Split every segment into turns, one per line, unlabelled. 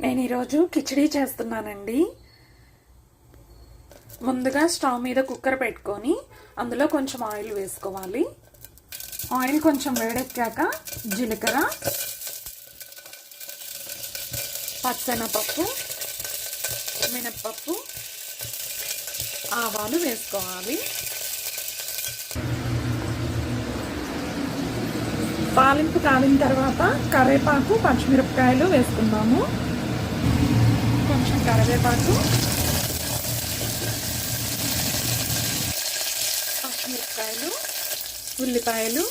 నేను ఈరోజు కిచిడి చేస్తున్నానండి. ముందుగా స్టవ్ మీద కుక్కర్ పెట్టుకొని అందులో కొంచెం ఆయిల్ వేసుకోవాలి. ఆయిల్ కొంచెం వేడెక్కాక జీలకర్ర, పచ్చెనపప్పు, మినప్పప్పు, ఆవాలు వేసుకోవాలి. తాలింపు కాలిన తర్వాత కరివేపాకు, పచ్చిమిరపకాయలు వేసుకుందాము. కొంచెం కరివేపాకు, పచ్చిమిరపకాయలు, ఉల్లిపాయలు,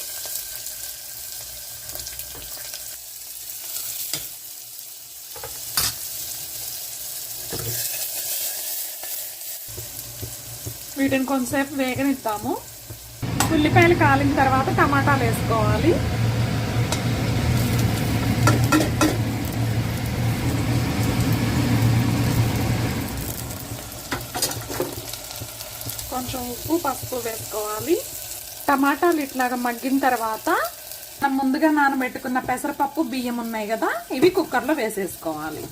వీటిని కొంతసేపు వేగనిద్దాము. ఉల్లిపాయలు కాలిన తర్వాత టమాటాలు వేసుకోవాలి. కొంచెం ఉప్పు, పసుపు వేసుకోవాలి. టమాటాలు ఇట్లాగా మగ్గిన తర్వాత మనం ముందుగా నానబెట్టుకున్న పెసరపప్పు, బియ్యం ఉన్నాయి కదా, ఇవి కుక్కర్లో వేసేసుకోవాలి.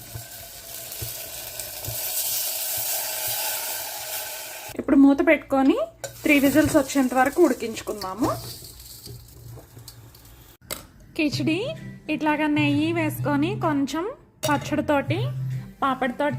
ఇప్పుడు మూత పెట్టుకొని 3 విజిల్స్ వచ్చేంత వరకు ఉడికించుకుందాము. కిచిడి ఇట్లాగా నెయ్యి వేసుకొని కొంచెం పచ్చడితోటి, పాపడితోటి